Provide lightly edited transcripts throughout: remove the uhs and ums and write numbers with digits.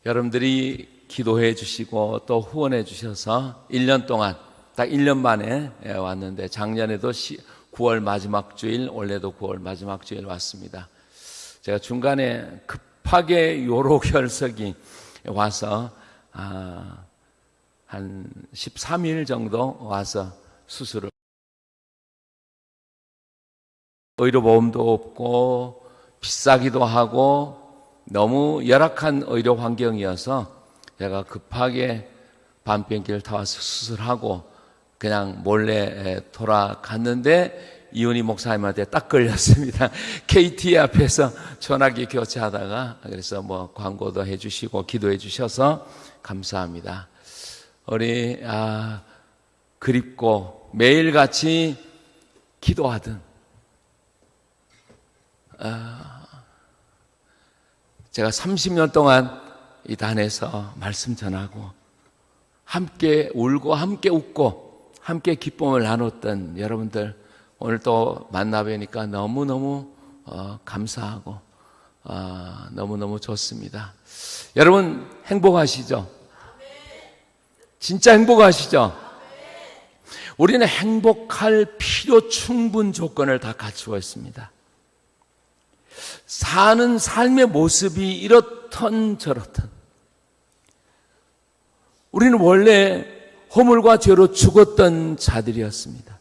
여러분들이 기도해 주시고 또 후원해 주셔서 1년 동안 딱 1년 만에 왔는데 작년에도 9월 마지막 주일, 올해도 9월 마지막 주일 왔습니다. 제가 중간에 급하게 요로결석이 와서 한 13일 정도 와서 수술을, 의료보험도 없고 비싸기도 하고 너무 열악한 의료 환경이어서 제가 급하게 밤비행기를 타와서 수술하고 그냥 몰래 돌아갔는데 이은희 목사님한테 딱 걸렸습니다. KT 앞에서 전화기 교체하다가, 그래서 뭐 광고도 해주시고 기도해 주셔서 감사합니다. 우리 그립고 매일같이 기도하던 제가 30년 동안 이 단에서 말씀 전하고 함께 울고 함께 웃고 함께 기쁨을 나눴던 여러분들, 오늘 또 만나 뵈니까 너무너무 감사하고 너무너무 좋습니다. 여러분 행복하시죠? 진짜 행복하시죠? 우리는 행복할 필요 충분 조건을 다 갖추고 있습니다. 사는 삶의 모습이 이렇던 저렇던, 우리는 원래 허물과 죄로 죽었던 자들이었습니다.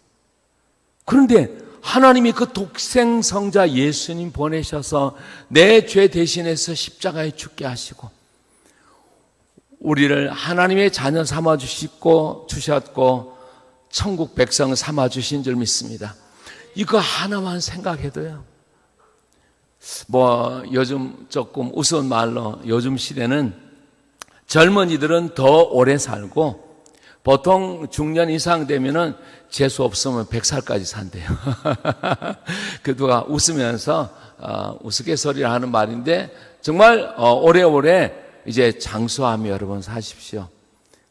그런데 하나님이 그 독생 성자 예수님 보내셔서 내 죄 대신해서 십자가에 죽게 하시고 우리를 하나님의 자녀 삼아 주셨고 천국 백성 삼아 주신 줄 믿습니다. 이거 하나만 생각해도요, 뭐 요즘 조금 우스운 말로 요즘 시대는 젊은이들은 더 오래 살고 보통 중년 이상 되면은 재수 없으면 100살까지 산대요. 그 누가 웃으면서 우스갯소리를 하는 말인데 정말 오래오래 이제 장수하며 여러분 사십시오.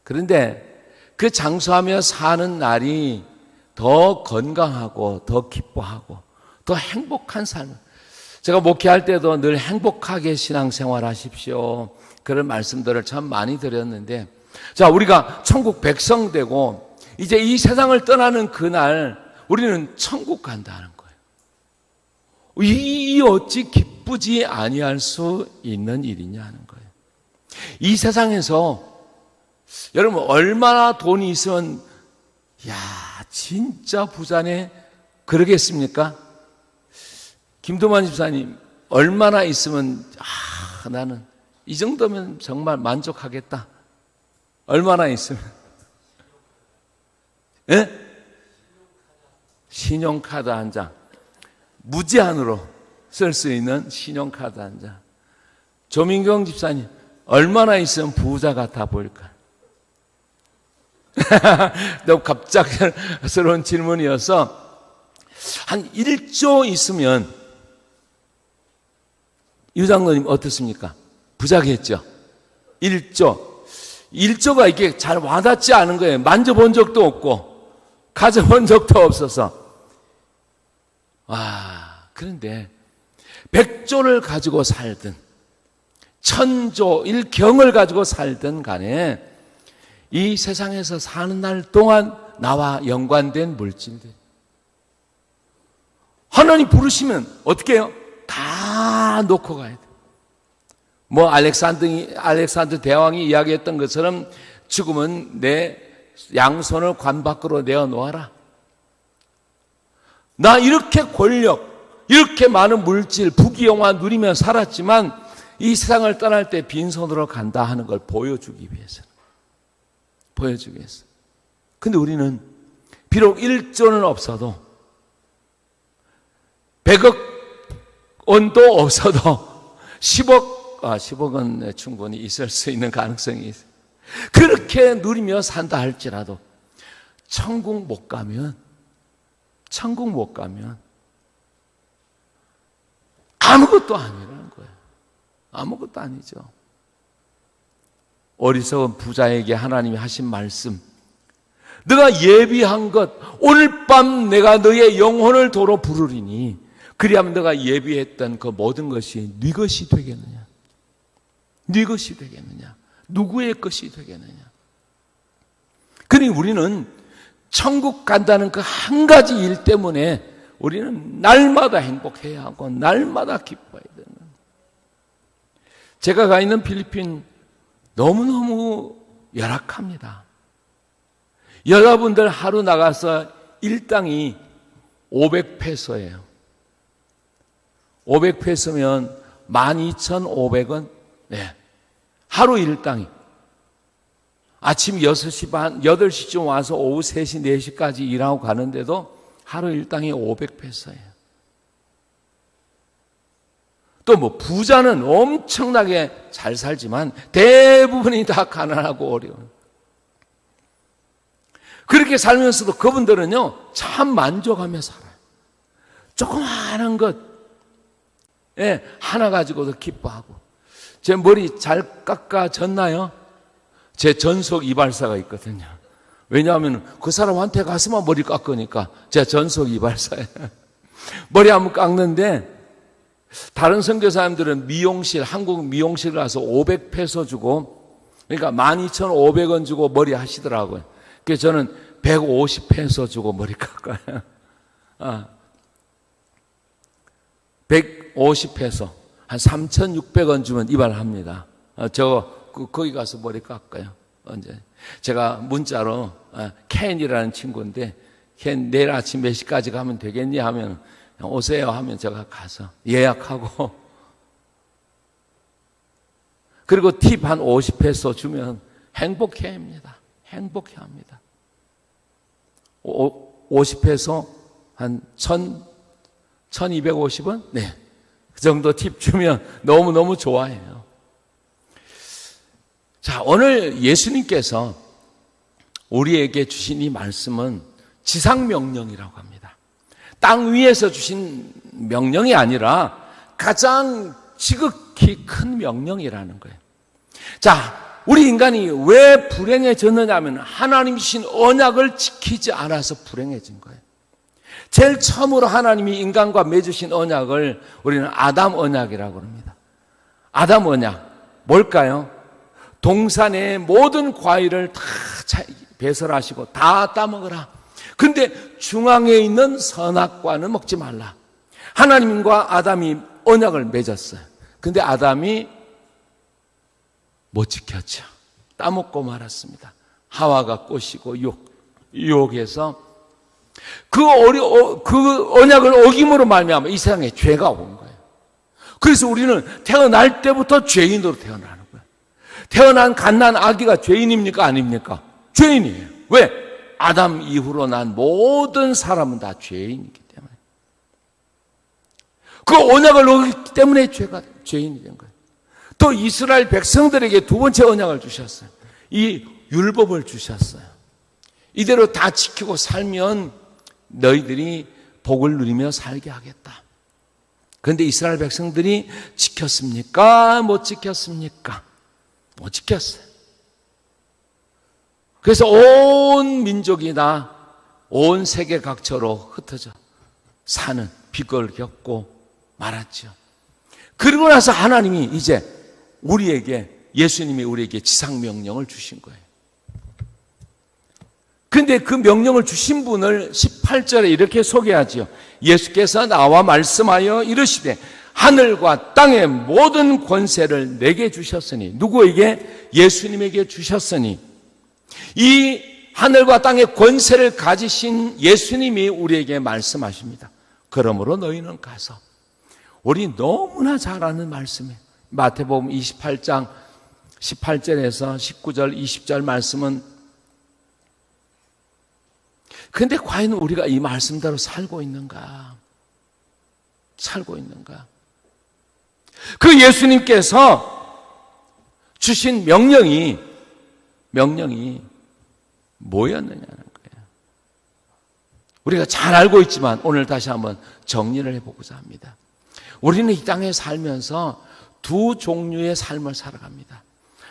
그런데 그 장수하며 사는 날이 더 건강하고 더 기뻐하고 더 행복한 삶. 제가 목회할 때도 늘 행복하게 신앙생활 하십시오, 그런 말씀들을 참 많이 드렸는데, 자, 우리가 천국 백성 되고 이제 이 세상을 떠나는 그날 우리는 천국 간다는 거예요. 이 어찌 기쁘지 아니할 수 있는 일이냐 하는 거예요. 이 세상에서 여러분 얼마나 돈이 있으면 야 진짜 부자네 그러겠습니까? 김도만 집사님 얼마나 있으면 나는 이 정도면 정말 만족하겠다, 얼마나 있으면? 예? 신용카드 한 장, 무제한으로 쓸 수 있는 신용카드 한 장. 조민경 집사님 얼마나 있으면 부자 같아 보일까? 너무 갑작스러운 질문이어서 한 1조 있으면 유 장로님 어떻습니까? 부자겠죠? 1조가 이게 잘 와닿지 않은 거예요. 만져본 적도 없고 가져본 적도 없어서. 그런데 100조를 가지고 살든 1000조 1경을 가지고 살든 간에 이 세상에서 사는 날 동안 나와 연관된 물질들, 하나님 부르시면 어떻게 해요? 다 놓고 가야 돼. 뭐 알렉산더 대왕이 이야기했던 것처럼 죽으면 내 양손을 관 밖으로 내어놓아라. 나 이렇게 권력, 이렇게 많은 물질, 부귀영화 누리며 살았지만 이 세상을 떠날 때 빈손으로 간다 하는 걸 보여주기 위해서. 근데 우리는 비록 1조는 없어도 100억 원도 없어도 10억은 충분히 있을 수 있는 가능성이 있어요. 그렇게 누리며 산다 할지라도 천국 못 가면 아무것도 아니라는 거예요. 아무것도 아니죠. 어리석은 부자에게 하나님이 하신 말씀, 네가 예비한 것 오늘 밤 내가 너의 영혼을 도로 부르리니 그리하면 네가 예비했던 그 모든 것이 네 것이 되겠느냐. 네 것이 되겠느냐? 누구의 것이 되겠느냐? 그러니 우리는 천국 간다는 그 한 가지 일 때문에 우리는 날마다 행복해야 하고 날마다 기뻐야 되는. 제가 가 있는 필리핀 너무너무 열악합니다. 여러분들 하루 나가서 일당이 500페소예요. 500페소면 12,500원. 네. 하루 일당이. 아침 6시 반, 8시쯤 와서 오후 3시, 4시까지 일하고 가는데도 하루 일당이 500페소예요. 또 뭐 부자는 엄청나게 잘 살지만 대부분이 다 가난하고 어려워요. 그렇게 살면서도 그분들은요, 참 만족하며 살아요. 조그마한 것, 하나 가지고도 기뻐하고. 제 머리 잘 깎아졌나요? 제 전속 이발사가 있거든요. 왜냐하면 그 사람한테 가서만 머리 깎으니까 제 전속 이발사예요. 머리 한번 깎는데 다른 선교사님들은 미용실, 한국 미용실 가서 500페소 주고, 그러니까 12,500원 주고 머리 하시더라고요. 그래서 저는 150페소 주고 머리 깎아요. 150페소, 한 3,600원 주면 이발합니다. 거기 가서 머리 깎아요. 언제? 제가 문자로 켄이라는 친구인데, 켄 내일 아침 몇 시까지 가면 되겠니? 하면 오세요 하면 제가 가서 예약하고, 그리고 팁 한 50페소 주면 행복해 합니다. 행복해 합니다. 50페소 한 1,250원? 네. 그 정도 팁 주면 너무너무 좋아해요. 자, 오늘 예수님께서 우리에게 주신 이 말씀은 지상명령이라고 합니다. 땅 위에서 주신 명령이 아니라 가장 지극히 큰 명령이라는 거예요. 자, 우리 인간이 왜 불행해졌느냐 하면 하나님이 주신 언약을 지키지 않아서 불행해진 거예요. 제일 처음으로 하나님이 인간과 맺으신 언약을 우리는 아담 언약이라고 합니다. 아담 언약, 뭘까요? 동산의 모든 과일을 다 배설하시고 다 따먹으라. 근데 중앙에 있는 선악과는 먹지 말라. 하나님과 아담이 언약을 맺었어요. 근데 아담이 못 지켰죠. 따먹고 말았습니다. 하와가 꼬시고 유혹해서 그 언약을 어김으로 말미암아 이 세상에 죄가 온 거예요. 그래서 우리는 태어날 때부터 죄인으로 태어나는 거예요. 태어난 갓난 아기가 죄인입니까? 아닙니까? 죄인이에요. 왜? 아담 이후로 난 모든 사람은 다 죄인이기 때문에. 그 언약을 어겼기 때문에 죄인이 된 거예요. 또 이스라엘 백성들에게 두 번째 언약을 주셨어요. 이 율법을 주셨어요. 이대로 다 지키고 살면 너희들이 복을 누리며 살게 하겠다. 그런데 이스라엘 백성들이 지켰습니까? 못 지켰습니까? 못 지켰어요. 그래서 온 민족이 다 온 세계 각처로 흩어져 사는 비극을 겪고 말았죠. 그리고 나서 하나님이 이제 예수님이 우리에게 지상명령을 주신 거예요. 그런데 그 명령을 주신 분을 18절에 이렇게 소개하지요. 예수께서 나와 말씀하여 이르시되 하늘과 땅의 모든 권세를 내게 주셨으니, 누구에게? 예수님에게 주셨으니, 이 하늘과 땅의 권세를 가지신 예수님이 우리에게 말씀하십니다. 그러므로 너희는 가서. 우리 너무나 잘 아는 말씀이에요. 마태복음 28장 18절에서 19절 20절 말씀은, 근데 과연 우리가 이 말씀대로 살고 있는가? 살고 있는가? 그 예수님께서 주신 명령이 뭐였느냐는 거예요. 우리가 잘 알고 있지만 오늘 다시 한번 정리를 해보고자 합니다. 우리는 이 땅에 살면서 두 종류의 삶을 살아갑니다.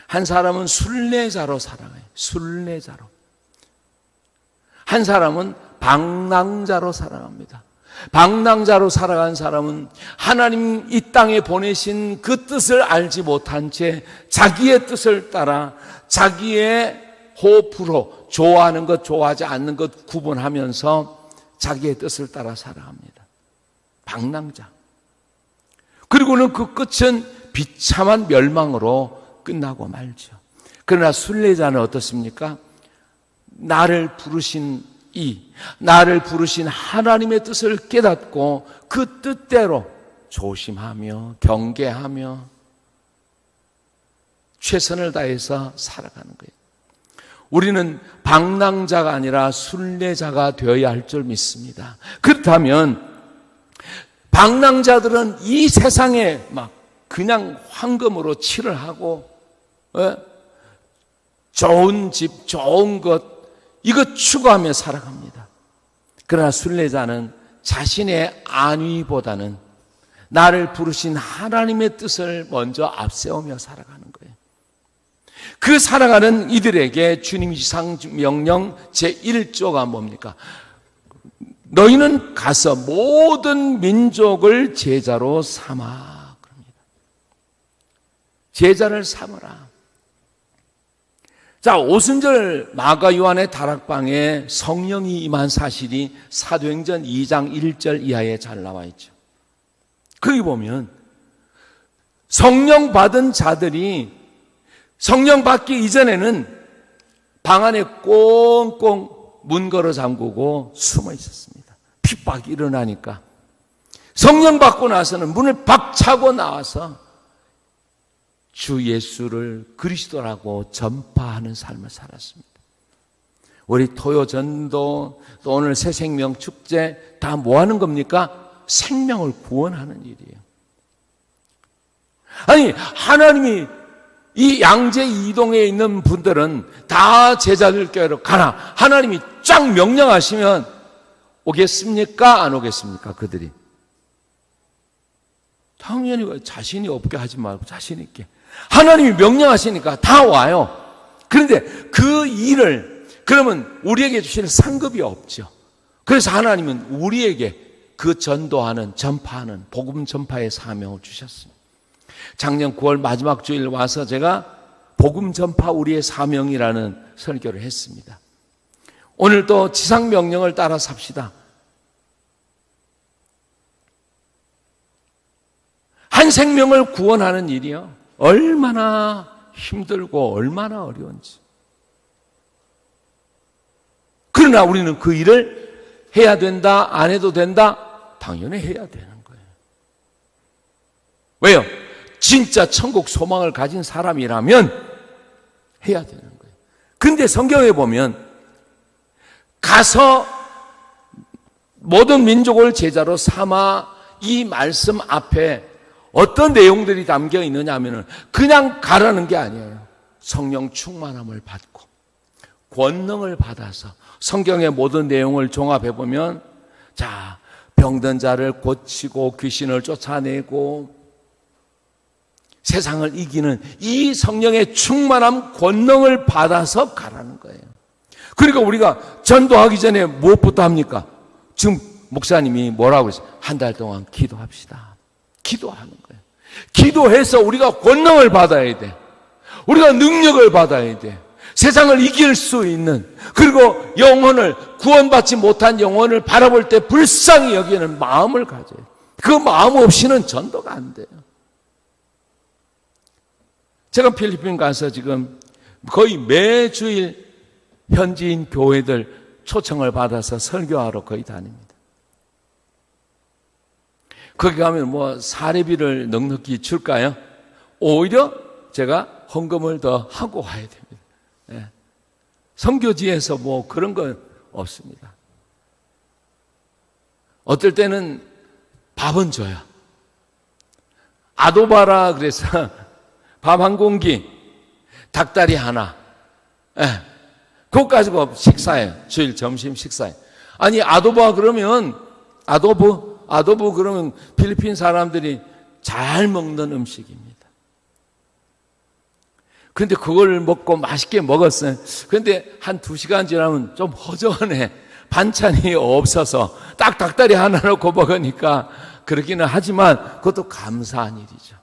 한 사람은 순례자로 살아가요. 순례자로. 한 사람은 방랑자로 살아갑니다. 방랑자로 살아간 사람은 하나님 이 땅에 보내신 그 뜻을 알지 못한 채 자기의 뜻을 따라 자기의 호흡으로 좋아하는 것, 좋아하지 않는 것 구분하면서 자기의 뜻을 따라 살아갑니다. 방랑자. 그리고는 그 끝은 비참한 멸망으로 끝나고 말죠. 그러나 순례자는 어떻습니까? 나를 부르신 하나님의 뜻을 깨닫고 그 뜻대로 조심하며 경계하며 최선을 다해서 살아가는 거예요. 우리는 방랑자가 아니라 순례자가 되어야 할 줄 믿습니다. 그렇다면 방랑자들은 이 세상에 막 그냥 황금으로 칠을 하고 좋은 집, 좋은 것 이거 추구하며 살아갑니다. 그러나 순례자는 자신의 안위보다는 나를 부르신 하나님의 뜻을 먼저 앞세우며 살아가는 거예요. 그 살아가는 이들에게 주님이 지상 명령 제1조가 뭡니까? 너희는 가서 모든 민족을 제자로 삼아. 그럽니다. 제자를 삼으라. 자, 오순절 마가 요한의 다락방에 성령이 임한 사실이 사도행전 2장 1절 이하에 잘 나와 있죠. 거기 보면 성령 받은 자들이 성령 받기 이전에는 방 안에 꽁꽁 문 걸어 잠그고 숨어 있었습니다. 핍박이 일어나니까 성령 받고 나서는 문을 박차고 나와서 주 예수를 그리스도라고 전파하는 삶을 살았습니다. 우리 토요 전도 또 오늘 새생명 축제 다 뭐 하는 겁니까? 생명을 구원하는 일이에요. 아니, 하나님이 이 양재 이동에 있는 분들은 다 제자들께로 가라. 하나님이 쫙 명령하시면 오겠습니까? 안 오겠습니까? 그들이. 당연히 자신이 없게 하지 말고 자신 있게. 하나님이 명령하시니까 다 와요. 그런데 그 일을 그러면 우리에게 주시는 상급이 없죠. 그래서 하나님은 우리에게 그 전도하는, 전파하는 복음 전파의 사명을 주셨습니다. 작년 9월 마지막 주일 와서 제가 복음 전파 우리의 사명이라는 설교를 했습니다. 오늘도 지상 명령을 따라 삽시다. 한 생명을 구원하는 일이요. 얼마나 힘들고 얼마나 어려운지. 그러나 우리는 그 일을 해야 된다, 안 해도 된다? 당연히 해야 되는 거예요. 왜요? 진짜 천국 소망을 가진 사람이라면 해야 되는 거예요. 근데 성경에 보면 가서 모든 민족을 제자로 삼아 이 말씀 앞에 어떤 내용들이 담겨 있느냐 하면은 그냥 가라는 게 아니에요. 성령 충만함을 받고 권능을 받아서 성경의 모든 내용을 종합해 보면 자, 병든 자를 고치고 귀신을 쫓아내고 세상을 이기는 이 성령의 충만함 권능을 받아서 가라는 거예요. 그러니까 우리가 전도하기 전에 무엇부터 합니까? 지금 목사님이 뭐라고 했어요? 한 달 동안 기도합시다. 기도하는 거예요. 기도해서 우리가 권능을 받아야 돼. 우리가 능력을 받아야 돼. 세상을 이길 수 있는, 그리고 영혼을, 구원받지 못한 영혼을 바라볼 때 불쌍히 여기는 마음을 가져요. 그 마음 없이는 전도가 안 돼요. 제가 필리핀 가서 지금 거의 매주일 현지인 교회들 초청을 받아서 설교하러 거의 다닙니다. 거기 가면 뭐 사례비를 넉넉히 줄까요? 오히려 제가 헌금을 더 하고 와야 됩니다. 예. 선교지에서 뭐 그런 건 없습니다. 어떨 때는 밥은 줘요. 아도바라 그래서 밥 한 공기, 닭다리 하나. 예. 그거 가지고 식사해요. 주일 점심 식사해요. 아니, 아도바 그러면, 아도부 그러면 필리핀 사람들이 잘 먹는 음식입니다. 근데 그걸 먹고 맛있게 먹었어요. 근데 한 2시간 지나면 좀 허전해. 반찬이 없어서 딱 닭다리 하나 넣고 먹으니까 그렇기는 하지만 그것도 감사한 일이죠.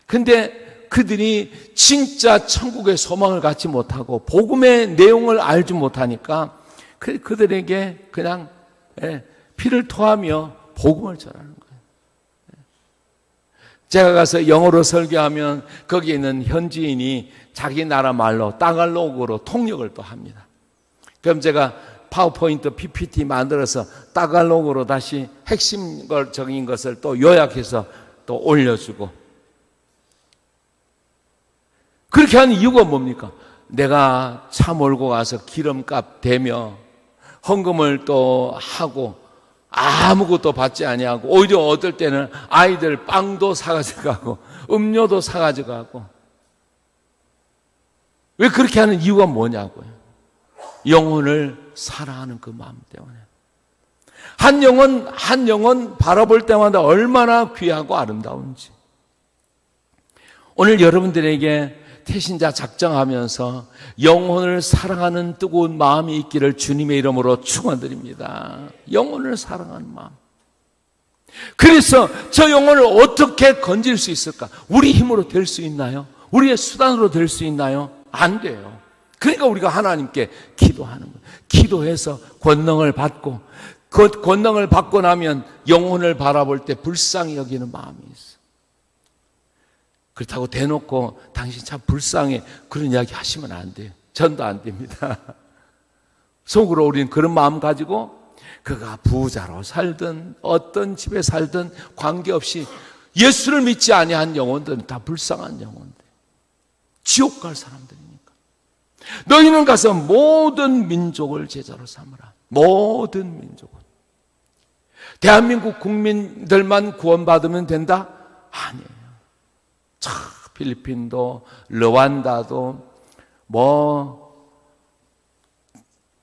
근데 그들이 진짜 천국의 소망을 갖지 못하고 복음의 내용을 알지 못하니까 그들에게 그냥 피를 토하며 복음을 전하는 거예요. 제가 가서 영어로 설교하면 거기에 있는 현지인이 자기 나라 말로 따갈로그로 통역을 또 합니다. 그럼 제가 파워포인트 PPT 만들어서 따갈로그로 다시 핵심적인 것을 또 요약해서 또 올려주고, 그렇게 하는 이유가 뭡니까? 내가 차 몰고 가서 기름값 대며 헌금을 또 하고 아무것도 받지 아니하고 오히려 어떨 때는 아이들 빵도 사가지고 가고 음료도 사가지고 가고. 왜 그렇게 하는 이유가 뭐냐고요? 영혼을 사랑하는 그 마음 때문에. 한 영혼 바라볼 때마다 얼마나 귀하고 아름다운지. 오늘 여러분들에게 태신자 작정하면서 영혼을 사랑하는 뜨거운 마음이 있기를 주님의 이름으로 축원드립니다. 영혼을 사랑하는 마음. 그래서 저 영혼을 어떻게 건질 수 있을까? 우리 힘으로 될 수 있나요? 우리의 수단으로 될 수 있나요? 안 돼요. 그러니까 우리가 하나님께 기도하는 거예요. 기도해서 권능을 받고, 그 권능을 받고 나면 영혼을 바라볼 때 불쌍히 여기는 마음이 있어. 그렇다고 대놓고 당신 참 불쌍해 그런 이야기 하시면 안 돼요. 전도 안 됩니다. 속으로 우리는 그런 마음 가지고 그가 부자로 살든 어떤 집에 살든 관계없이 예수를 믿지 아니한 영혼들은 다 불쌍한 영혼들, 지옥 갈 사람들이니까. 너희는 가서 모든 민족을 제자로 삼으라. 모든 민족은. 대한민국 국민들만 구원받으면 된다? 아니에요. 필리핀도 르완다도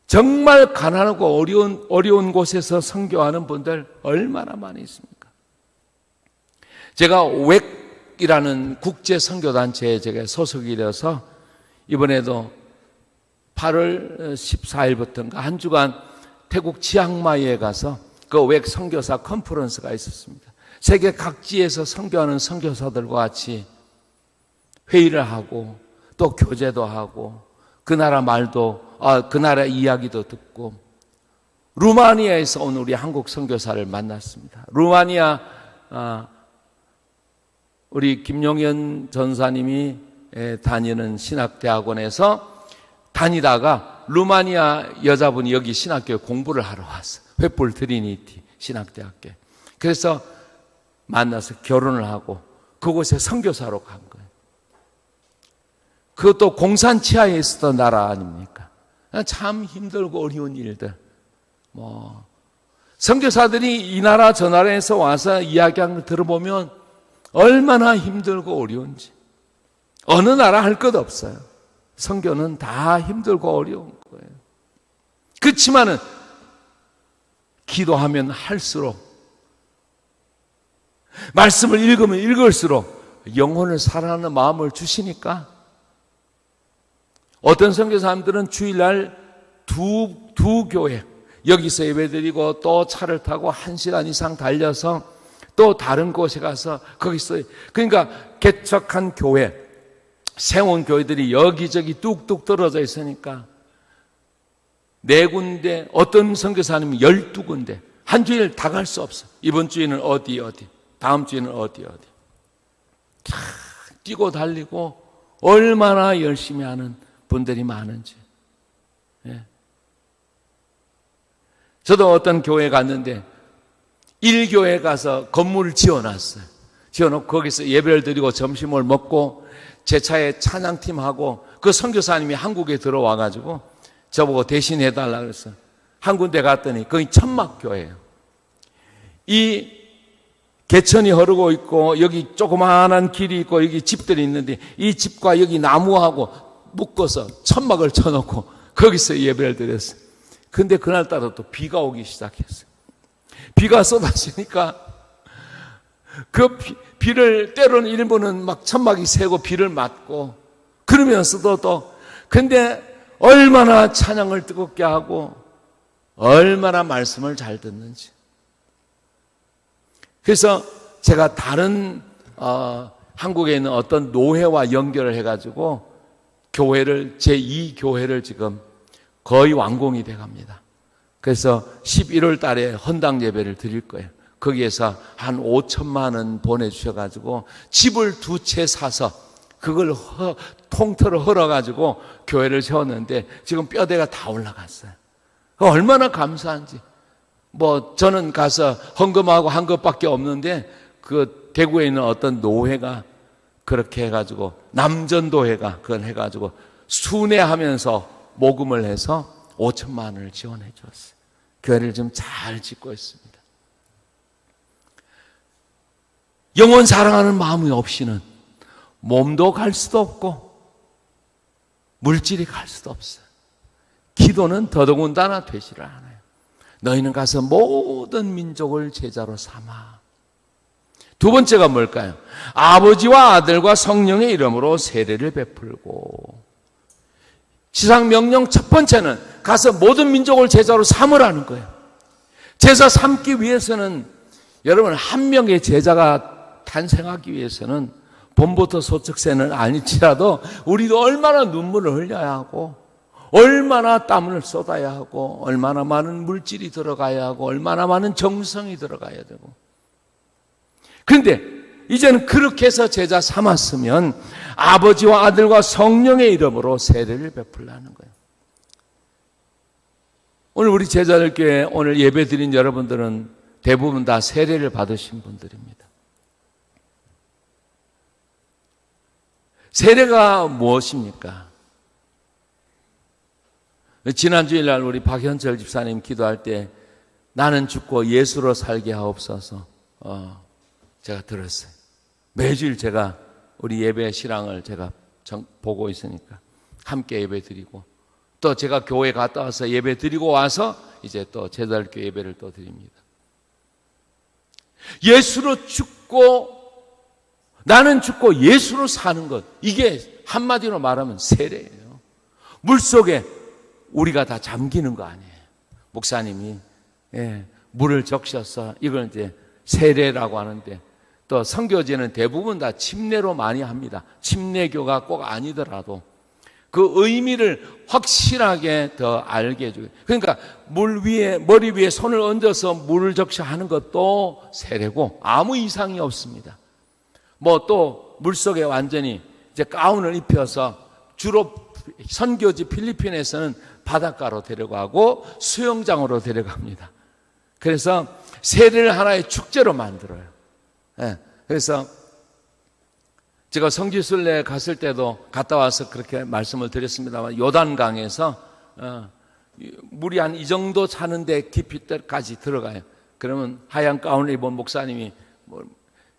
정말 가난하고 어려운 곳에서 선교하는 분들 얼마나 많이 있습니까? 제가 웩이라는 국제 선교단체에 제가 소속이 되어서 이번에도 8월 14일부터인가 한 주간 태국 치앙마이에 가서 그 웩 선교사 컨퍼런스가 있었습니다. 세계 각지에서 선교하는 선교사들과 같이 회의를 하고 또 교제도 하고 그 나라 말도 그 나라 이야기도 듣고, 루마니아에서 온 우리 한국 선교사를 만났습니다. 루마니아 우리 김용현 전사님이 다니는 신학대학원에서 다니다가 루마니아 여자분이 여기 신학교에 공부를 하러 왔어요. 횃불 트리니티 신학대학교. 그래서 만나서 결혼을 하고 그곳에 선교사로 간 거예요. 그것도 공산 치하에 있었던 나라 아닙니까? 참 힘들고 어려운 일들. 선교사들이 이 나라 저 나라에서 와서 이야기하는 걸 들어보면 얼마나 힘들고 어려운지. 어느 나라 할 것 없어요. 선교는 다 힘들고 어려운 거예요. 그렇지만은 기도하면 할수록, 말씀을 읽으면 읽을수록 영혼을 사랑하는 마음을 주시니까, 어떤 선교사님들은 주일날 두 교회 여기서 예배드리고 또 차를 타고 1시간 이상 달려서 또 다른 곳에 가서 거기서, 그러니까 개척한 교회, 세운 교회들이 여기저기 뚝뚝 떨어져 있으니까 4군데, 어떤 선교사님이 12군데, 한 주일 다 갈 수 없어. 이번 주에는 어디, 다음 주에는 어디. 다 뛰고 달리고 얼마나 열심히 하는 분들이 많은지. 저도 어떤 교회에 갔는데 1교회 가서 건물을 지어놨어요. 지어놓고 거기서 예배를 드리고 점심을 먹고 제 차에 찬양팀하고 그 선교사님이 한국에 들어와가지고 저보고 대신 해달라 그랬어요. 한 군데 갔더니 거기 천막교회예요. 이 개천이 흐르고 있고 여기 조그마한 길이 있고 여기 집들이 있는데 이 집과 여기 나무하고 묶어서 천막을 쳐놓고 거기서 예배를 드렸어요. 근데 그날따라 또 비가 오기 시작했어요. 비가 쏟아지니까 그 비를 때로는 일부는 막 천막이 새고 비를 맞고 그러면서도 또, 근데 얼마나 찬양을 뜨겁게 하고 얼마나 말씀을 잘 듣는지. 그래서 제가 다른 한국에 있는 어떤 노회와 연결을 해가지고 교회를 제2교회를 지금 거의 완공이 돼갑니다. 그래서 11월 달에 헌당 예배를 드릴 거예요. 거기에서 한 5천만 원 보내주셔가지고 집을 2채 사서 그걸 통틀어 헐어가지고 교회를 세웠는데 지금 뼈대가 다 올라갔어요. 얼마나 감사한지. 저는 가서 헌금하고 한 것밖에 없는데 그 대구에 있는 어떤 노회가 그렇게 해가지고 남전도회가 그걸 해가지고 순회하면서 모금을 해서 5천만 원을 지원해 줬어요. 교회를 좀 잘 짓고 있습니다. 영혼 사랑하는 마음이 없이는 몸도 갈 수도 없고 물질이 갈 수도 없어요. 기도는 더더군다나 되지를 않아요. 너희는 가서 모든 민족을 제자로 삼아. 두 번째가 뭘까요? 아버지와 아들과 성령의 이름으로 세례를 베풀고. 지상명령 첫 번째는 가서 모든 민족을 제자로 삼으라는 거예요. 제자 삼기 위해서는 여러분 한 명의 제자가 탄생하기 위해서는 봄부터 소쩍새는 아닐지라도 우리도 얼마나 눈물을 흘려야 하고 얼마나 땀을 쏟아야 하고 얼마나 많은 물질이 들어가야 하고 얼마나 많은 정성이 들어가야 되고. 그런데 이제는 그렇게 해서 제자 삼았으면 아버지와 아들과 성령의 이름으로 세례를 베풀라는 거예요. 오늘 우리 제자들교회 오늘 예배 드린 여러분들은 대부분 다 세례를 받으신 분들입니다. 세례가 무엇입니까? 지난 주일날 우리 박현철 집사님 기도할 때 나는 죽고 예수로 살게 하옵소서 제가 들었어요. 매주일 제가 우리 예배 실황을 제가 보고 있으니까 함께 예배 드리고 또 제가 교회 갔다 와서 예배 드리고 와서 이제 또 제자들교회 예배를 또 드립니다. 예수로 죽고 나는 죽고 예수로 사는 것, 이게 한마디로 말하면 세례예요. 물속에 우리가 다 잠기는 거 아니에요. 목사님이 물을 적셔서 이걸 이제 세례라고 하는데 또 선교제는 대부분 다 침례로 많이 합니다. 침례교가 꼭 아니더라도 그 의미를 확실하게 더 알게 해줘요. 그러니까 머리 위에 손을 얹어서 물을 적셔 하는 것도 세례고 아무 이상이 없습니다. 또 물속에 완전히 이제 가운을 입혀서 주로 선교지 필리핀에서는 바닷가로 데려가고 수영장으로 데려갑니다. 그래서 세례를 하나의 축제로 만들어요. 그래서 제가 성지순례 갔을 때도 갔다 와서 그렇게 말씀을 드렸습니다만 요단강에서 물이 한 이 정도 차는데 깊이 때까지 들어가요. 그러면 하얀 가운을 입은 목사님이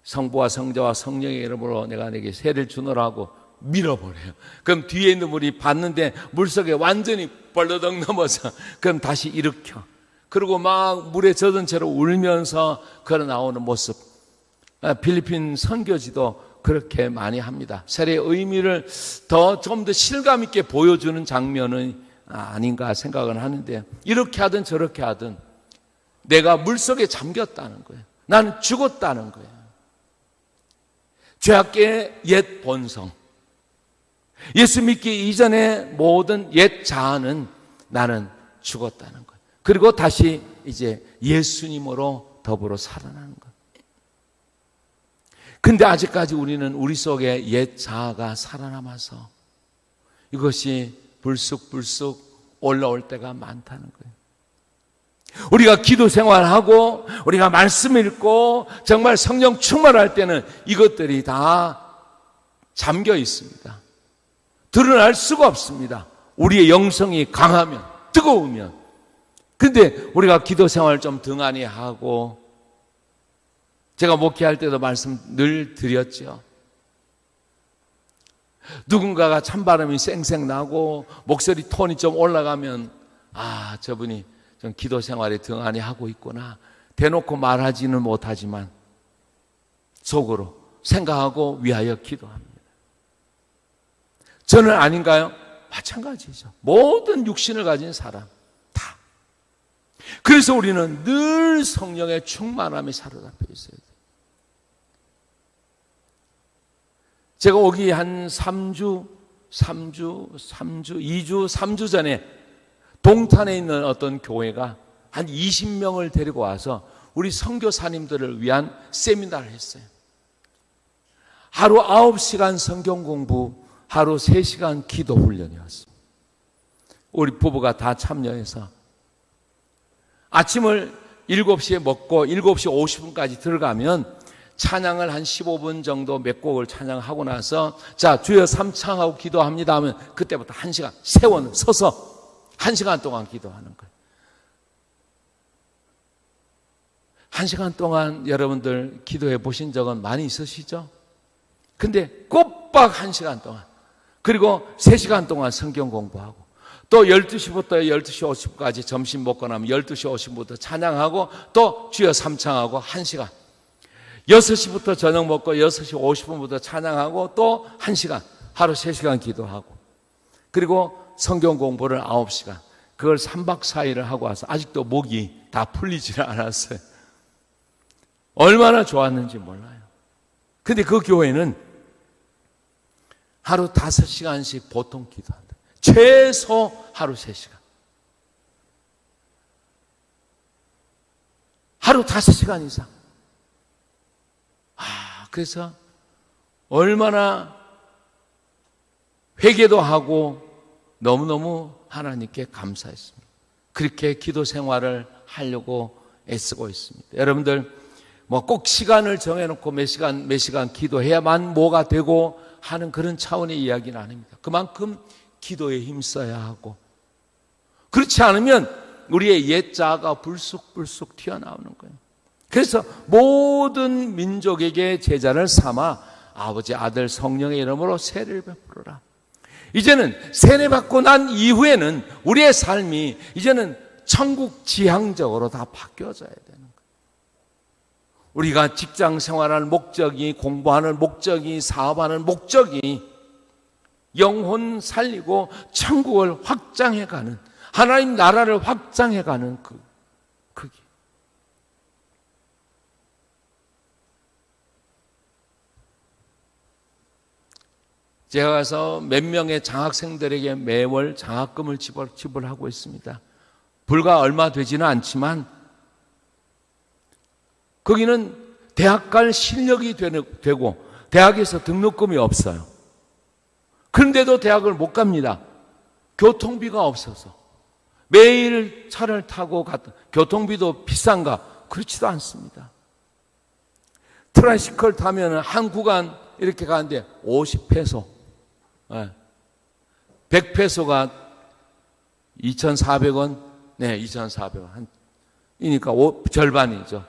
성부와 성자와 성령의 이름으로 내가 내게 세례를 주노라고 밀어버려요. 그럼 뒤에 있는 물이 봤는데 물속에 완전히 벌러덩 넘어서 그럼 다시 일으켜. 그리고 막 물에 젖은 채로 울면서 걸어 나오는 모습. 필리핀 선교지도 그렇게 많이 합니다. 세례의 의미를 좀 더 실감 있게 보여주는 장면은 아닌가 생각은 하는데 이렇게 하든 저렇게 하든 내가 물속에 잠겼다는 거예요. 나는 죽었다는 거예요. 죄악계의 옛 본성, 예수 믿기 이전의 모든 옛 자아는 나는 죽었다는 거예요. 그리고 다시 이제 예수님으로 더불어 살아나는 거예요. 근데 아직까지 우리는 우리 속에 옛 자아가 살아남아서 이것이 불쑥불쑥 올라올 때가 많다는 거예요. 우리가 기도 생활하고 우리가 말씀 읽고 정말 성령 충만할 때는 이것들이 다 잠겨 있습니다. 드러날 수가 없습니다. 우리의 영성이 강하면, 뜨거우면. 근데 우리가 기도 생활 좀 등한히 하고 제가 목회할 때도 말씀 늘 드렸죠. 누군가가 찬바람이 쌩쌩 나고 목소리 톤이 좀 올라가면 저분이 좀 기도 생활에 등한히 하고 있구나. 대놓고 말하지는 못하지만 속으로 생각하고 위하여 기도합니다. 저는 아닌가요? 마찬가지죠. 모든 육신을 가진 사람 다 그래서 우리는 늘 성령의 충만함에 사로잡혀 있어야 돼요. 제가 오기 한 2주, 3주 전에 동탄에 있는 어떤 교회가 한 20명을 데리고 와서 우리 선교사님들을 위한 세미나를 했어요. 하루 9시간 성경 공부, 하루 3시간 기도 훈련이었습니다. 우리 부부가 다 참여해서 아침을 7시에 먹고 7시 50분까지 들어가면 찬양을 한 15분 정도 몇 곡을 찬양하고 나서 자, 주여 삼창하고 기도합니다 하면 그때부터 1시간 서서 1시간 동안 기도하는 거예요. 1시간 동안 여러분들 기도해 보신 적은 많이 있으시죠? 근데 꼬박 1시간 동안, 그리고 3시간 동안 성경 공부하고, 또 12시부터 12시 50분까지 점심 먹고 나면 12시 50분부터 찬양하고 또 주여 삼창하고 1시간, 6시부터 저녁 먹고 6시 50분부터 찬양하고 또 1시간, 하루 3시간 기도하고, 그리고 성경 공부를 9시간, 그걸 3박 4일을 하고 와서 아직도 목이 다 풀리질 않았어요. 얼마나 좋았는지 몰라요. 근데 그 교회는 하루 5시간씩 보통 기도한다. 최소 하루 3시간. 하루 5시간 이상. 그래서 얼마나 회개도 하고 너무너무 하나님께 감사했습니다. 그렇게 기도 생활을 하려고 애쓰고 있습니다. 여러분들 꼭 시간을 정해놓고 몇 시간 기도해야만 뭐가 되고 하는 그런 차원의 이야기는 아닙니다. 그만큼 기도에 힘써야 하고, 그렇지 않으면 우리의 옛자가 불쑥불쑥 튀어나오는 거예요. 그래서 모든 민족에게 제자를 삼아 아버지, 아들, 성령의 이름으로 세례를 베풀어라. 이제는 세례 받고 난 이후에는 우리의 삶이 이제는 천국 지향적으로 다 바뀌어져야 되는 거예요. 우리가 직장 생활하는 목적이, 공부하는 목적이, 사업하는 목적이 영혼 살리고 천국을 확장해가는, 하나님 나라를 확장해가는 그게. 제가 가서 몇 명의 장학생들에게 매월 장학금을 지불하고 있습니다. 불과 얼마 되지는 않지만 거기는 대학 갈 실력이 되고 대학에서 등록금이 없어요. 그런데도 대학을 못 갑니다. 교통비가 없어서. 매일 차를 타고 갔다. 교통비도 비싼가? 그렇지도 않습니다. 트라이시클 타면 한 구간 이렇게 가는데 50페소. 100페소가 2,400원. 네, 2,400원. 이니까 절반이죠.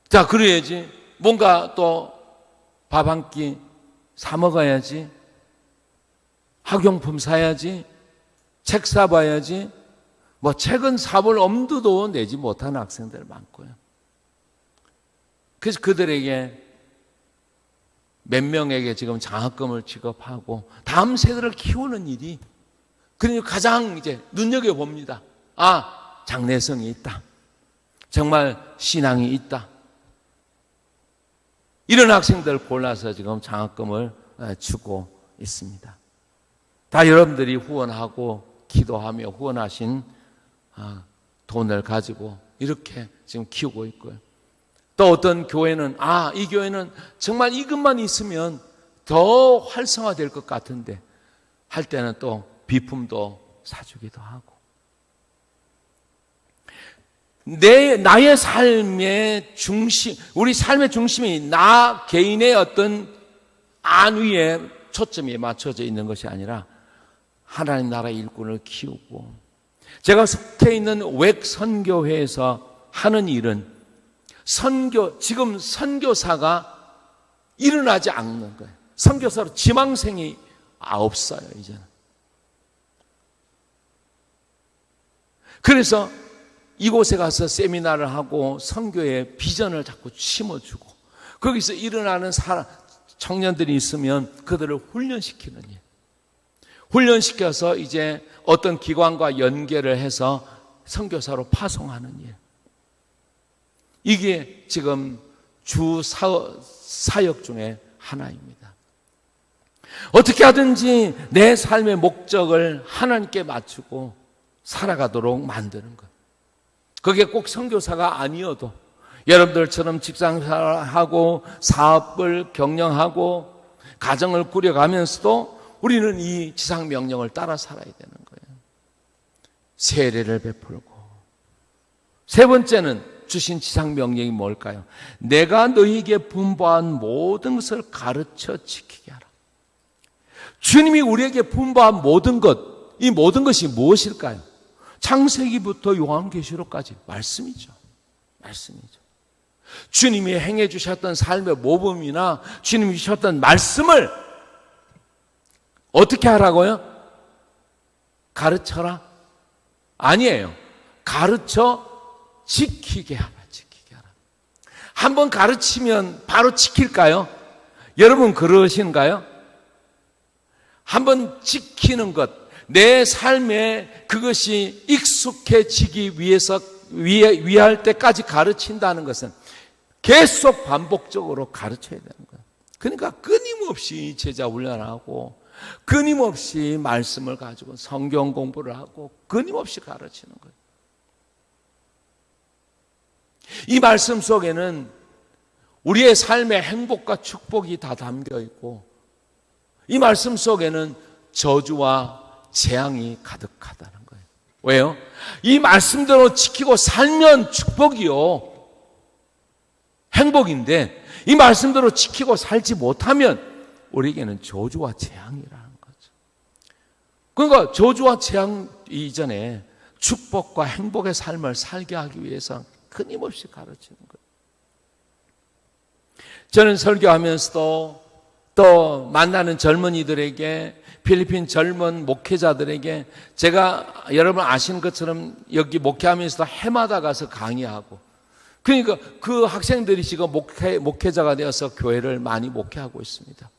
자, 그래야지 뭔가 또 밥 한 끼 사 먹어야지, 학용품 사야지, 책 사봐야지. 책은 사볼 엄두도 내지 못하는 학생들 많고요. 그래서 그들에게 몇 명에게 지금 장학금을 지급하고 다음 세대를 키우는 일이, 그러니까 가장 이제 눈여겨봅니다. 장래성이 있다. 정말 신앙이 있다. 이런 학생들 골라서 지금 장학금을 주고 있습니다. 다 여러분들이 후원하고 기도하며 후원하신 돈을 가지고 이렇게 지금 키우고 있고요. 또 어떤 교회는 이 교회는 정말 이것만 있으면 더 활성화될 것 같은데 할 때는 또 비품도 사주기도 하고. 나의 삶의 중심, 우리 삶의 중심이 나 개인의 어떤 안위에 초점이 맞춰져 있는 것이 아니라 하나님 나라 일꾼을 키우고, 제가 속해 있는 웩 선교회에서 하는 일은 지금 선교사가 일어나지 않는 거예요. 선교사로 지망생이 없어요, 이제는. 그래서 이곳에 가서 세미나를 하고 선교의 비전을 자꾸 심어주고, 거기서 일어나는 청년들이 있으면 그들을 훈련시키는 일. 훈련시켜서 이제 어떤 기관과 연계를 해서 선교사로 파송하는 일. 이게 지금 주 사역 중에 하나입니다. 어떻게 하든지 내 삶의 목적을 하나님께 맞추고 살아가도록 만드는 것. 그게 꼭 선교사가 아니어도 여러분들처럼 직장생활하고 사업을 경영하고 가정을 꾸려가면서도 우리는 이 지상 명령을 따라 살아야 되는 거예요. 세례를 베풀고, 세 번째는 주신 지상 명령이 뭘까요? 내가 너희에게 분부한 모든 것을 가르쳐 지키게 하라. 주님이 우리에게 분부한 모든 것, 이 모든 것이 무엇일까요? 창세기부터 요한계시록까지 말씀이죠. 말씀이죠. 주님이 행해 주셨던 삶의 모범이나 주님이 주셨던 말씀을 어떻게 하라고요? 가르쳐라? 아니에요. 가르쳐 지키게 하라. 지키게 하라. 한번 가르치면 바로 지킬까요? 여러분 그러신가요? 한번 지키는 것, 내 삶에 그것이 익숙해지기 위해서 위할 때까지 가르친다는 것은 계속 반복적으로 가르쳐야 되는 거예요. 그러니까 끊임없이 제자 훈련하고 끊임없이 말씀을 가지고 성경 공부를 하고 끊임없이 가르치는 거예요. 이 말씀 속에는 우리의 삶의 행복과 축복이 다 담겨 있고 이 말씀 속에는 저주와 재앙이 가득하다는 거예요. 왜요? 이 말씀대로 지키고 살면 축복이요, 행복인데 이 말씀대로 지키고 살지 못하면 우리에게는 저주와 재앙이라는 거죠. 그러니까 저주와 재앙 이전에 축복과 행복의 삶을 살게 하기 위해서 끊임없이 가르치는 거예요. 저는 설교하면서도 또 만나는 젊은이들에게, 필리핀 젊은 목회자들에게 제가 여러분 아시는 것처럼 여기 목회하면서도 해마다 가서 강의하고, 그러니까 그 학생들이 지금 목회자가 되어서 교회를 많이 목회하고 있습니다.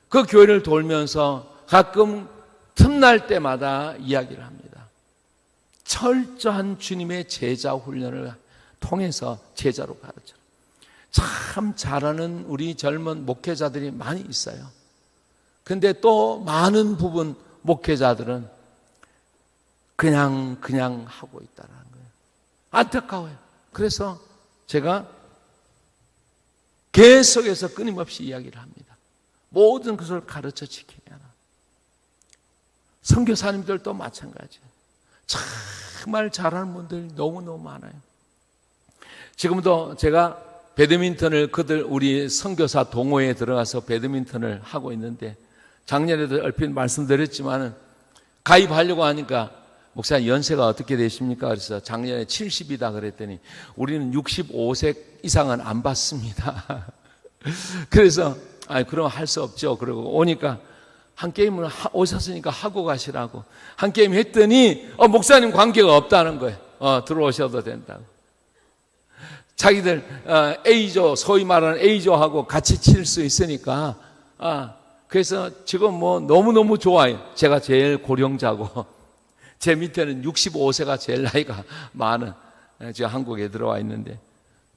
그 교회를 돌면서 가끔 틈날 때마다 이야기를 합니다. 철저한 주님의 제자 훈련을 통해서 제자로 가르쳐라. 참 잘하는 우리 젊은 목회자들이 많이 있어요. 근데 또 많은 부분 목회자들은 그냥 하고 있다는 거예요. 안타까워요. 그래서 제가 계속해서 끊임없이 이야기를 합니다. 모든 것을 가르쳐 지키게 하라. 선교사님들도 마찬가지예요. 정말 잘하는 분들이 너무너무 많아요. 지금도 제가 배드민턴을 우리 선교사 동호회에 들어가서 배드민턴을 하고 있는데, 작년에도 얼핏 말씀드렸지만 가입하려고 하니까 목사님 연세가 어떻게 되십니까? 그래서 작년에 70이다 그랬더니 우리는 65세 이상은 안 받습니다. 그래서 그럼 할 수 없죠. 그러고 오니까 한 게임을 오셨으니까 하고 가시라고 한 게임 했더니 목사님 관계가 없다는 거예요. 들어오셔도 된다고. 자기들 A조, 소위 말하는 A조하고 같이 칠 수 있으니까 그래서 지금 뭐 너무너무 좋아요. 제가 제일 고령자고 제 밑에는 65세가 제일 나이가 많은, 지금 한국에 들어와 있는데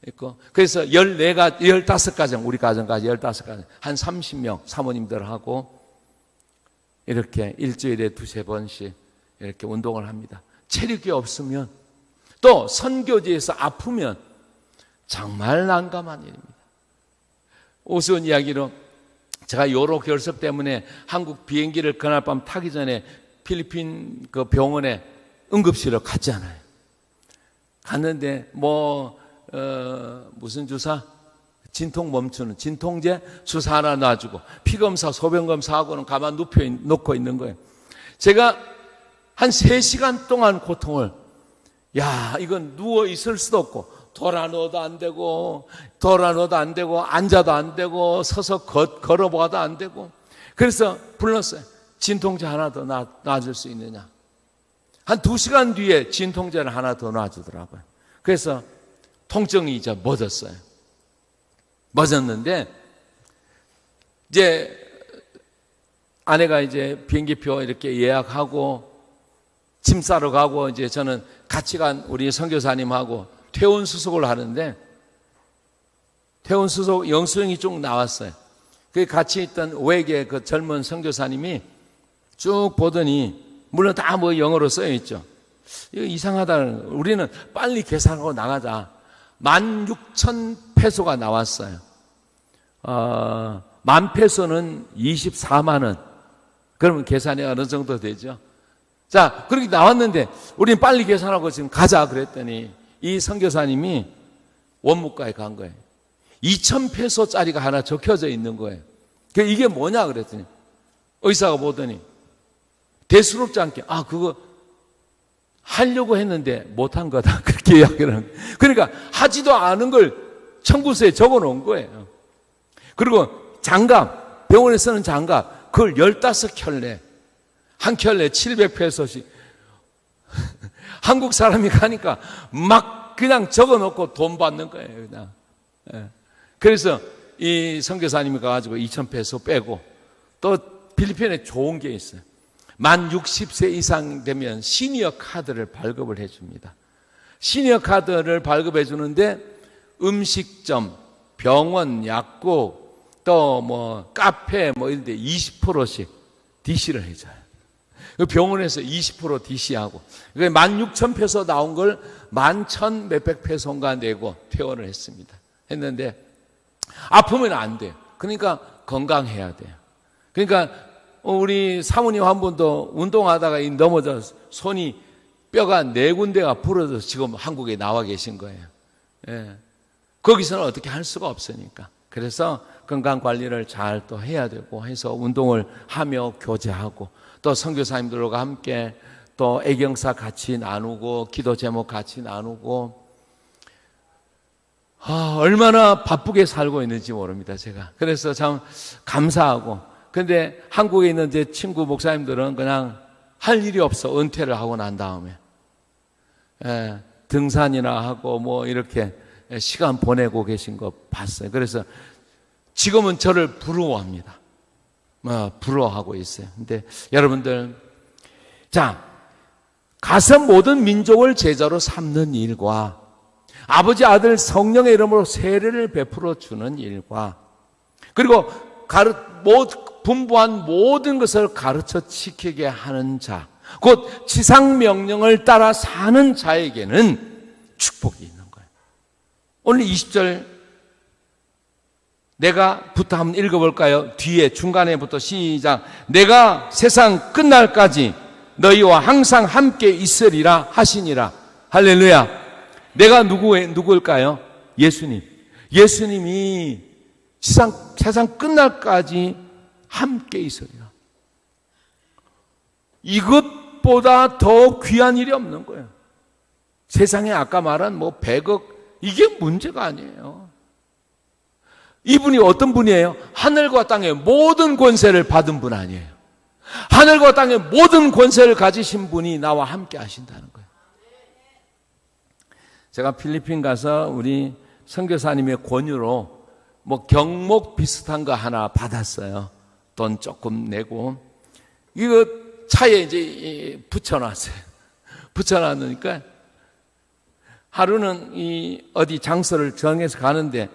있고, 그래서 15가정, 우리 가정까지 15가정, 한 30명 사모님들하고 이렇게 일주일에 2-3번씩 이렇게 운동을 합니다. 체력이 없으면, 또 선교지에서 아프면 정말 난감한 일입니다. 우스운 이야기로 제가 요로 결석 때문에 한국 비행기를 그날 밤 타기 전에 필리핀 그 병원에 응급실로 갔잖아요. 갔는데 무슨 주사? 진통 멈추는 진통제 주사 하나 놔주고 피검사, 소변검사하고는 가만 놓고 있는 거예요. 제가 한 3시간 동안 고통을, 이건 누워 있을 수도 없고 돌아 누워도 안 되고 앉아도 안 되고 서서 걸어봐도 안 되고, 그래서 불렀어요. 진통제 하나 더 놔줄 수 있느냐. 한 2시간 뒤에 진통제를 하나 더 놔주더라고요. 그래서 통증이 이제 멎었는데 이제 아내가 이제 비행기표 이렇게 예약하고 짐 싸러 가고 이제 저는 같이 간 우리 선교사님하고 퇴원 수속을 하는데 퇴원 수속 영수증이 쭉 나왔어요. 그 같이 있던 외계 그 젊은 선교사님이 쭉 보더니 물론 다 뭐 영어로 쓰여 있죠. 이거 이상하다. 우리는 빨리 계산하고 나가자. 16,000페소가 나왔어요. 10,000페소는 24만 원. 그러면 계산이 어느 정도 되죠? 자, 그렇게 나왔는데 우리는 빨리 계산하고 지금 가자 그랬더니 이 선교사님이 원무과에 간 거예요. 2,000페소짜리가 하나 적혀져 있는 거예요. 이게 뭐냐 그랬더니 의사가 보더니 대수롭지 않게 그거 하려고 했는데 못한 거다 그렇게 이야기를 하는 거예요. 그러니까 하지도 않은 걸 청구서에 적어 놓은 거예요. 그리고 장갑, 병원에 쓰는 장갑 그걸 15켤레 한 켤레 700페소씩 한국 사람이 가니까 막 그냥 적어 놓고 돈 받는 거예요. 그냥. 그래서 이 선교사님이 가가지고 2,000페소 빼고 또 필리핀에 좋은 게 있어요. 만 60세 이상 되면 시니어 카드를 발급을 해줍니다. 시니어 카드를 발급해 주는데 음식점, 병원, 약국, 또 뭐 카페 뭐 이런 데 20%씩 DC를 해줘요. 병원에서 20% DC하고 16,000페소 나온 걸 11,000 몇백 페소인가 내고 퇴원을 했습니다. 했는데 아프면 안 돼요. 그러니까 건강해야 돼요. 그러니까 우리 사모님 한 분도 운동하다가 넘어져 손이 뼈가 4군데가 부러져서 지금 한국에 나와 계신 거예요. 예. 거기서는 어떻게 할 수가 없으니까. 그래서 건강관리를 잘 또 해야 되고 해서 운동을 하며 교제하고 또 선교사님들과 함께 또 애경사 같이 나누고 기도 제목 같이 나누고 얼마나 바쁘게 살고 있는지 모릅니다, 제가. 그래서 참 감사하고. 근데 한국에 있는 제 친구 목사님들은 그냥 할 일이 없어. 은퇴를 하고 난 다음에. 등산이나 하고 뭐 이렇게 시간 보내고 계신 거 봤어요. 그래서 지금은 저를 부러워합니다. 부러워하고 있어요. 근데 여러분들, 자, 가서 모든 민족을 제자로 삼는 일과 아버지, 아들, 성령의 이름으로 세례를 베풀어 주는 일과 그리고 분부한 모든 것을 가르쳐 지키게 하는 자, 곧 지상명령을 따라 사는 자에게는 축복이 있는 거예요. 오늘 20절 내가부터 한번 읽어볼까요? 뒤에 중간에부터 시작. 내가 세상 끝날까지 너희와 항상 함께 있으리라 하시니라. 할렐루야. 내가 누구일까요? 예수님. 예수님이 세상 끝날까지 함께 있으리라. 이것보다 더 귀한 일이 없는 거예요. 세상에 아까 말한 뭐 100억 이게 문제가 아니에요. 이분이 어떤 분이에요? 하늘과 땅의 모든 권세를 받은 분 아니에요. 하늘과 땅의 모든 권세를 가지신 분이 나와 함께 하신다는 거예요. 제가 필리핀 가서 우리 선교사님의 권유로 뭐 경목 비슷한 거 하나 받았어요. 돈 조금 내고 이거 차에 이제 붙여놨어요. 붙여놨으니까 하루는 어디 장소를 정해서 가는데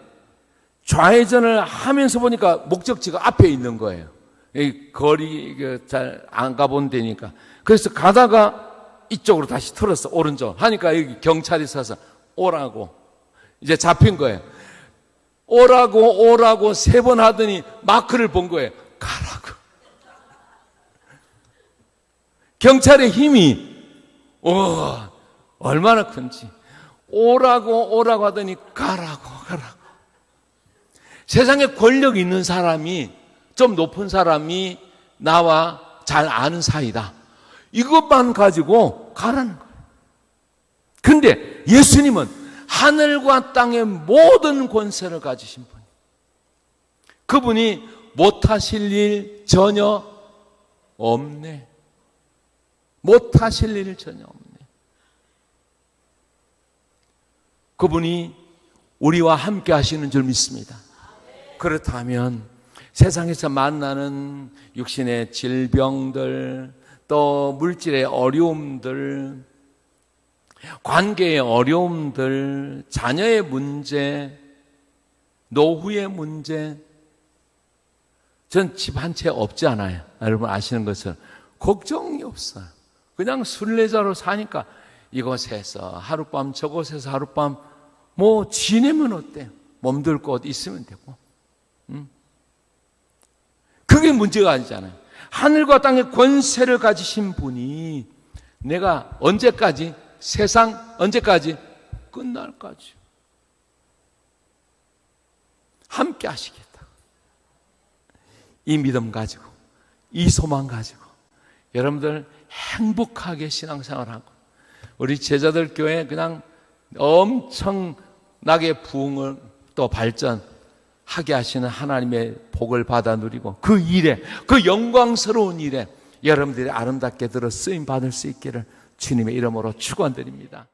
좌회전을 하면서 보니까 목적지가 앞에 있는 거예요. 이 거리 잘 안 가본 데니까. 그래서 가다가 이쪽으로 다시 틀었어. 오른쪽 하니까 여기 경찰이 서서 오라고 이제 잡힌 거예요. 오라고 3번 하더니 마크를 본 거예요. 가라고. 경찰의 힘이 얼마나 큰지. 오라고 하더니 가라고. 세상에 권력 있는 사람이, 좀 높은 사람이 나와 잘 아는 사이다. 이것만 가지고 가라는 거예요. 근데 예수님은 하늘과 땅의 모든 권세를 가지신 분이에요. 그분이 못하실 일 전혀 없네. 못하실 일 전혀 없네. 그분이 우리와 함께 하시는 줄 믿습니다. 그렇다면 세상에서 만나는 육신의 질병들, 또 물질의 어려움들, 관계의 어려움들, 자녀의 문제, 노후의 문제. 전 집 한 채 없지 않아요. 여러분 아시는 것은 걱정이 없어요. 그냥 순례자로 사니까 이곳에서 하룻밤 저곳에서 하룻밤 뭐 지내면 어때요? 몸둘 곳 있으면 되고. 그게 문제가 아니잖아요. 하늘과 땅의 권세를 가지신 분이 내가 언제까지, 세상 언제까지? 끝날까지 함께 하시겠다. 이 믿음 가지고, 이 소망 가지고 여러분들 행복하게 신앙생활하고, 우리 제자들 교회 그냥 엄청나게 부흥을 또 발전하게 하시는 하나님의 복을 받아 누리고, 그 일에, 그 영광스러운 일에 여러분들이 아름답게 들어 쓰임 받을 수 있기를 주님의 이름으로 축원드립니다.